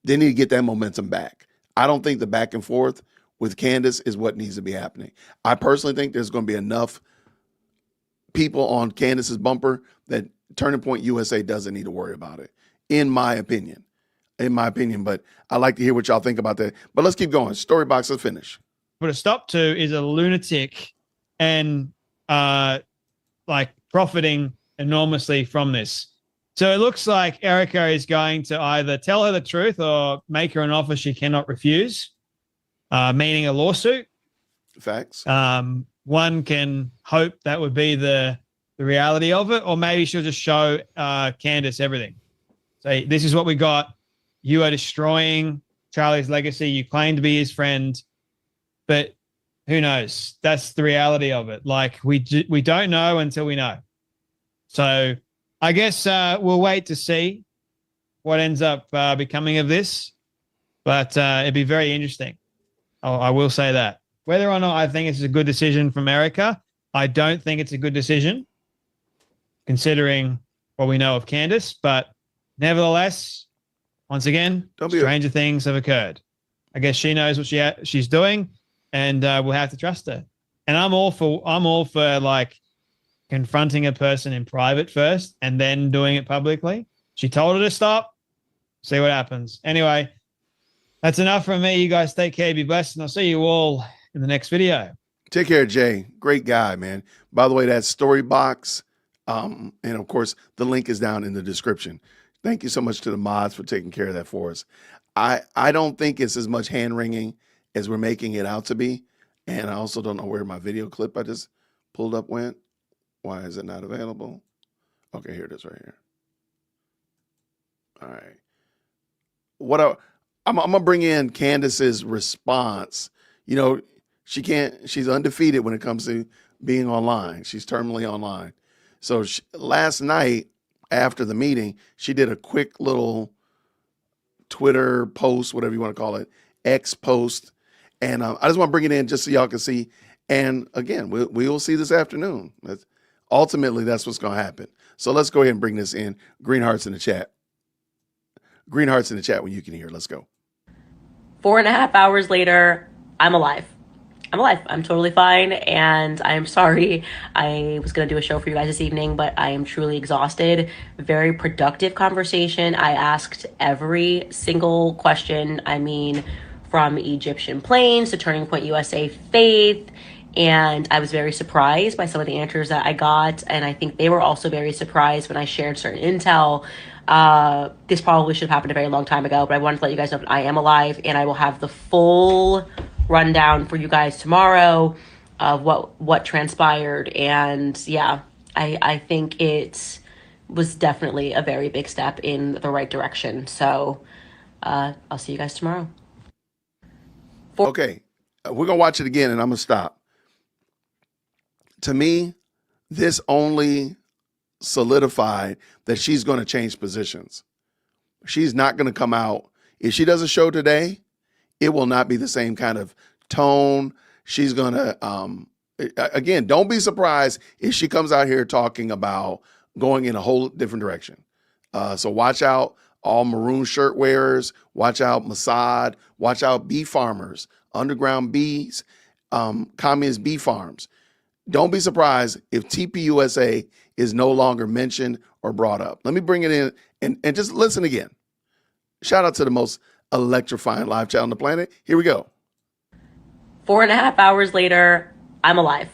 They need to get that momentum back. I don't think the back and forth with Candace is what needs to be happening. I personally think there's going to be enough people on Candace's bumper that Turning Point USA doesn't need to worry about it, in my opinion. But I'd like to hear what y'all think about that. But let's keep going. Storybox, let's finish. put a stop to is a lunatic and like profiting enormously from this. So it looks like Erica is going to either tell her the truth or make her an offer she cannot refuse, meaning a lawsuit. Facts. One can hope that would be the reality of it, or maybe she'll just show Candace everything. Say, this is what we got. You are destroying Charlie's legacy. You claim to be his friend, but who knows? That's the reality of it. Like we don't know until we know. So I guess we'll wait to see what ends up becoming of this, but it'd be very interesting. I will say that. Whether or not I think it's a good decision from Erica, I don't think it's a good decision, considering what we know of Candace. But nevertheless, once again, stranger things have occurred. I guess she knows what she's doing, and we'll have to trust her. And I'm all for like confronting a person in private first and then doing it publicly. She told her to stop. See what happens. Anyway, that's enough from me. You guys take care, be blessed, and I'll see you all in the next video. Take care, Jay. Great guy, man. By the way, that story box, and of course, the link is down in the description. Thank you so much to the mods for taking care of that for us. I don't think it's as much hand-wringing as we're making it out to be. And I also don't know where my video clip I just pulled up went. Why is it not available? Okay, here it is right here. All right. I'm going to bring in Candace's response. You know, she's undefeated when it comes to being online. She's terminally online. So last night after the meeting, she did a quick little Twitter post, whatever you want to call it, X post. And I just want to bring it in just so y'all can see. And again, we will see this afternoon. Ultimately, that's what's going to happen. So let's go ahead and bring this in. Green hearts in the chat. Green hearts in the chat when you can hear. Let's go. 4.5 hours later, I'm alive. I'm totally fine, and I'm sorry. I was going to do a show for you guys this evening, but I am truly exhausted. Very productive conversation. I asked every single question. I mean, from Egyptian planes to Turning Point USA faith, and I was very surprised by some of the answers that I got, and I think they were also very surprised when I shared certain intel. This probably should have happened a very long time ago, but I wanted to let you guys know that I am alive, and I will have the full rundown for you guys tomorrow of what transpired. And yeah, I think it was definitely a very big step in the right direction. So I'll see you guys tomorrow. Okay, we're going to watch it again, and I'm going to stop. To me, this only solidified that she's going to change positions. She's not going to come out. If she does a show today, it will not be the same kind of tone. She's going to, again, don't be surprised if she comes out here talking about going in a whole different direction. So watch out, all maroon shirt wearers. Watch out, Mossad. Watch out, bee farmers, underground bees, communist bee farms. Don't be surprised if TPUSA is no longer mentioned or brought up. Let me bring it in and just listen again. Shout out to the most electrifying live chat on the planet. Here we go. 4.5 hours later, I'm alive.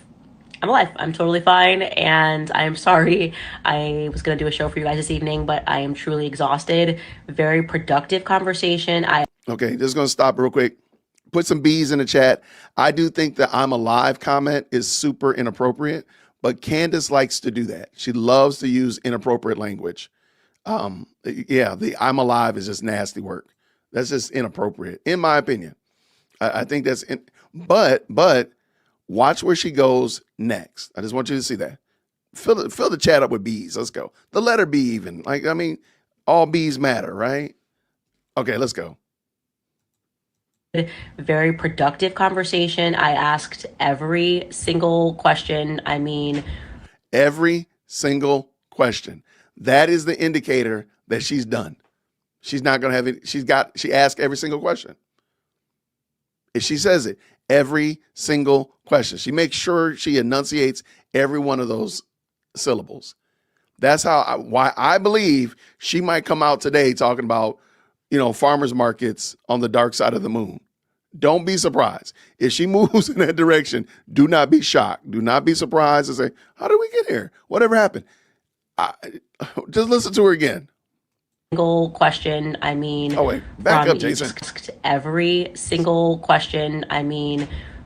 I'm alive. I'm totally fine. And I'm sorry. I was going to do a show for you guys this evening, but I am truly exhausted. Very productive conversation. Okay, just going to stop real quick. Put some B's in the chat. I do think the I'm alive comment is super inappropriate, but Candace likes to do that. She loves to use inappropriate language. The I'm alive is just nasty work. That's just inappropriate, in my opinion. I think that's but watch where she goes next. I just want you to see that. Fill the chat up with B's. Let's go. The letter B even. All B's matter, right? Okay, let's go. Very productive conversation. I asked every single question. Every single question. That is the indicator that she's done. She's not going to have it. She asked every single question. If she says it, every single question, she makes sure she enunciates every one of those syllables. That's why I believe she might come out today talking about, farmers markets on the dark side of the moon. Don't be surprised. If she moves in that direction, do not be shocked. Do not be surprised and say, how did we get here? Whatever happened? Just listen to her again. Single question. Oh, wait. Back up, Jason. Every single question.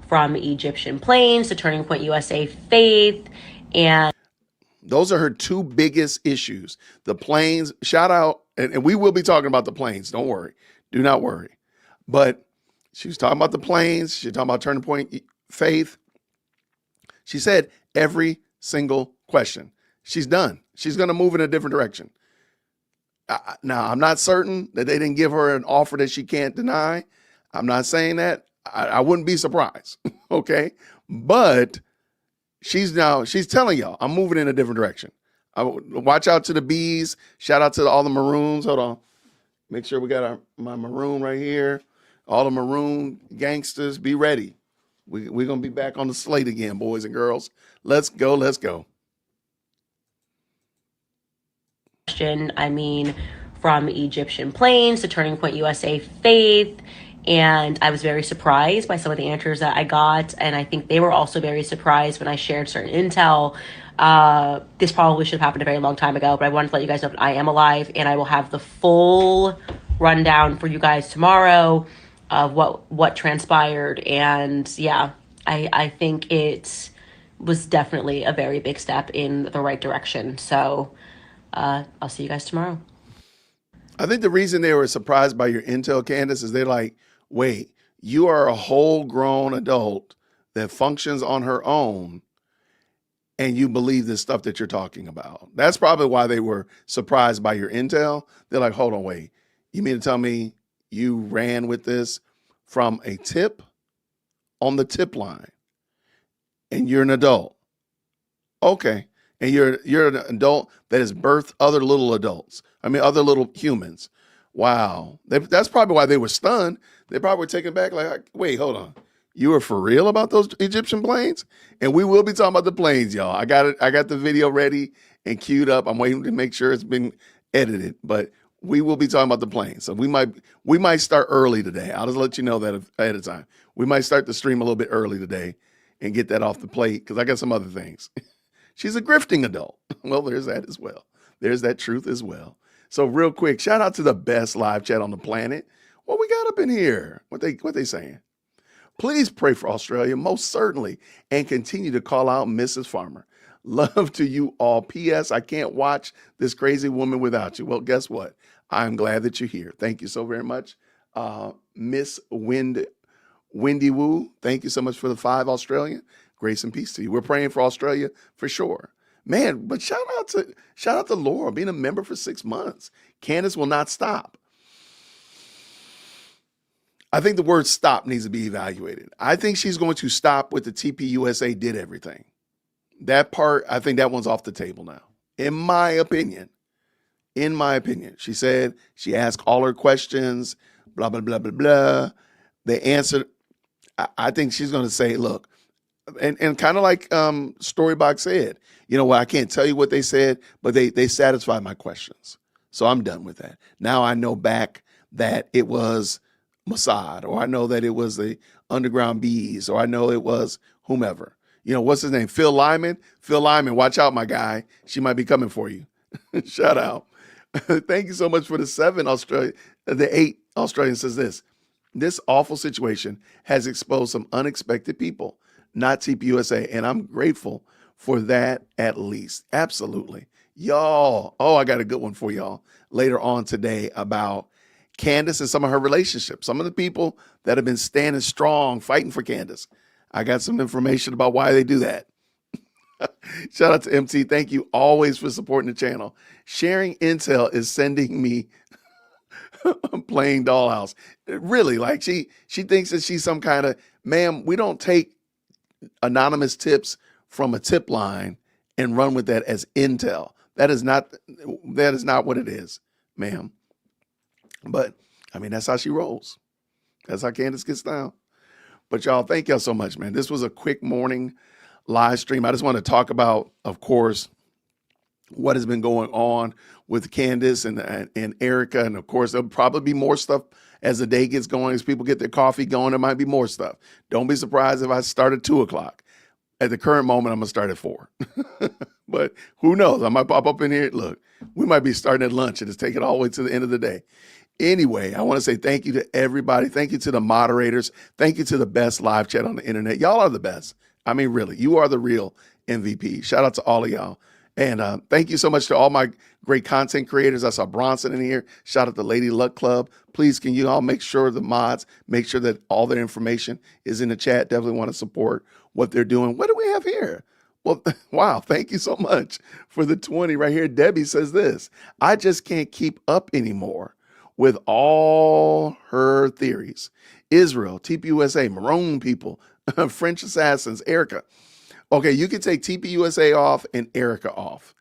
From Egyptian planes to Turning Point USA faith. And those are her two biggest issues. The planes, shout out, and we will be talking about the planes. Don't worry. Do not worry. But she was talking about the planes. She's talking about Turning Point faith. She said every single question. She's done. She's going to move in a different direction. Now, I'm not certain that they didn't give her an offer that she can't deny. I'm not saying that. I wouldn't be surprised. Okay. But she's telling y'all, I'm moving in a different direction. Watch out to the B's. Shout out to all the maroons. Hold on. Make sure we got my maroon right here. All the maroon gangsters, be ready. We're going to be back on the slate again, boys and girls. Let's go. Let's go. From Egyptian planes to Turning Point USA faith. And I was very surprised by some of the answers that I got. And I think they were also very surprised when I shared certain intel. This probably should have happened a very long time ago, but I wanted to let you guys know that I am alive, and I will have the full rundown for you guys tomorrow of what transpired. And yeah, I think it was definitely a very big step in the right direction. So I'll see you guys tomorrow. I think the reason they were surprised by your intel, Candace, is they're like, wait, you are a whole grown adult that functions on her own, and you believe this stuff that you're talking about. That's probably why they were surprised by your intel. They're like, hold on, wait, you mean to tell me you ran with this from a tip on the tip line, and you're an adult? Okay. And you're an adult that has birthed other little adults. Other little humans. Wow. That's probably why they were stunned. They probably were taken back like, wait, hold on. You were for real about those Egyptian planes? And we will be talking about the planes, y'all. I got it. I got the video ready and queued up. I'm waiting to make sure it's been edited, but we will be talking about the planes. So we might start early today. I'll just let you know that ahead of time. We might start the stream a little bit early today and get that off the plate because I got some other things. She's a grifting adult. Well, there's that as well. There's that truth as well. So real quick, shout out to the best live chat on the planet. What we got up in here? What they saying? Please pray for Australia, most certainly, and continue to call out Mrs. Farmer. Love to you all. P.S. I can't watch this crazy woman without you. Well, guess what? I'm glad that you're here. Thank you so very much. Miss Wendy Woo, thank you so much for the 5 Australian. Grace and peace to you. We're praying for Australia for sure. Man, but shout out to Laura being a member for 6 months. Candace will not stop. I think the word stop needs to be evaluated. I think she's going to stop with the TPUSA did everything. That part, I think that one's off the table now. In my opinion. She said she asked all her questions, blah, blah, blah, blah, blah. They answered. I think she's going to say, look, and kind of like Storybox said, you know what, I can't tell you what they said, but they satisfied my questions. So I'm done with that. Now I know back that it was Mossad, or I know that it was the Underground Bees, or I know it was whomever. You know, what's his name? Phil Lyman. Phil Lyman, watch out, my guy. She might be coming for you. Shout out. Thank you so much for the 7 Australia. The 8 Australian says this. This awful situation has exposed some unexpected people, not TPUSA, and I'm grateful for that at least. Absolutely. Y'all, oh, I got a good one for y'all later on today about Candace and some of her relationships, some of the people that have been standing strong, fighting for Candace. I got some information about why they do that. Shout out to MT. Thank you always for supporting the channel. Sharing intel is sending me playing dollhouse. Really, like she thinks that she's some kind of, ma'am, we don't take anonymous tips from a tip line and run with that as intel. That is not what it is, ma'am. But I mean, that's how she rolls. That's how Candace gets down. But y'all, thank y'all so much, man. This was a quick morning live stream. I just want to talk about, of course, what has been going on with Candace and Erica. And of course, there'll probably be more stuff as the day gets going, as people get their coffee going, there might be more stuff. Don't be surprised if I start at 2:00. At the current moment, I'm going to start at 4. But who knows? I might pop up in here. Look, we might be starting at lunch and just take it all the way to the end of the day. Anyway, I want to say thank you to everybody. Thank you to the moderators. Thank you to the best live chat on the internet. Y'all are the best. I mean, really, you are the real MVP. Shout out to all of y'all. And thank you so much to all my great content creators. I saw Bronson in here. Shout out to Lady Luck Club. Please, can you all make sure the mods, make sure that all their information is in the chat. Definitely want to support what they're doing. What do we have here? Well, wow, thank you so much for the 20 right here. Debbie says this, I just can't keep up anymore with all her theories. Israel, TPUSA, Maroon people, French assassins, Erica. Okay, you can take TPUSA off and Erica off.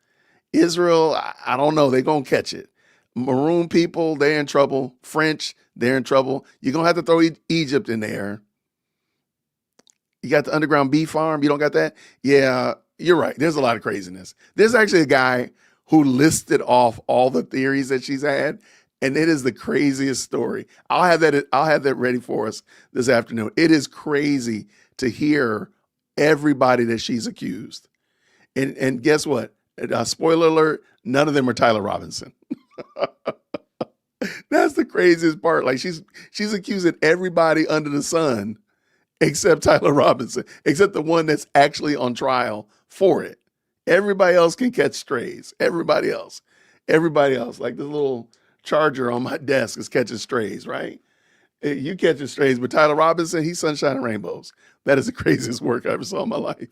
Israel, I don't know. They're going to catch it. Maroon people, they're in trouble. French, they're in trouble. You're going to have to throw Egypt in there. You got the underground bee farm. You don't got that? Yeah, you're right. There's a lot of craziness. There's actually a guy who listed off all the theories that she's had, and it is the craziest story. I'll have that ready for us this afternoon. It is crazy to hear everybody that she's accused. And guess what? Spoiler alert, none of them are Tyler Robinson. That's the craziest part. Like she's accusing everybody under the sun except Tyler Robinson, except the one that's actually on trial for it. Everybody else can catch strays. Everybody else. Like this little charger on my desk is catching strays, right? You catching strays, but Tyler Robinson, he's sunshine and rainbows. That is the craziest work I ever saw in my life.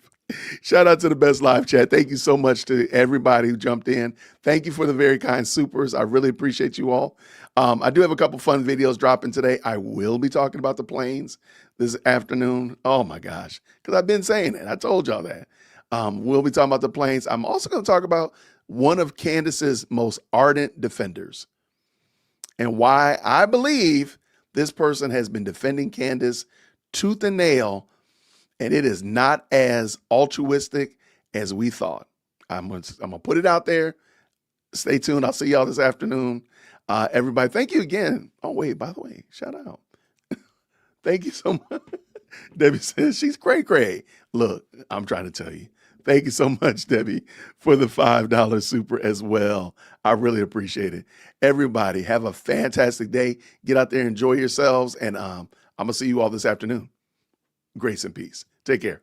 Shout out to the best live chat. Thank you so much to everybody who jumped in. Thank you for the very kind supers. I really appreciate you all. I do have a couple fun videos dropping today. I will be talking about the planes this afternoon. Oh my gosh, because I've been saying it. I told y'all that. We'll be talking about the planes. I'm also going to talk about one of Candace's most ardent defenders and why I believe this person has been defending Candace tooth and nail, and it is not as altruistic as we thought. I'm gonna put it out there. Stay tuned. I'll see y'all this afternoon. Everybody, thank you again. Oh, wait, by the way, shout out. Thank you so much. Debbie says she's cray-cray. Look, I'm trying to tell you. Thank you so much, Debbie, for the $5 super as well. I really appreciate it. Everybody, have a fantastic day. Get out there, enjoy yourselves, and I'm going to see you all this afternoon. Grace and peace. Take care.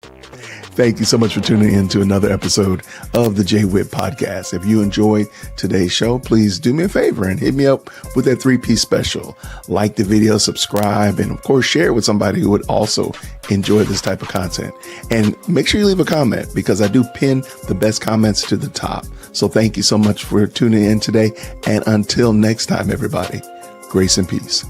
Thank you so much for tuning in to another episode of the Jay Whitt Podcast. If you enjoyed today's show, please do me a favor and hit me up with that 3-piece special. Like the video, subscribe, and of course, share it with somebody who would also enjoy this type of content. And make sure you leave a comment because I do pin the best comments to the top. So thank you so much for tuning in today. And until next time, everybody, grace and peace.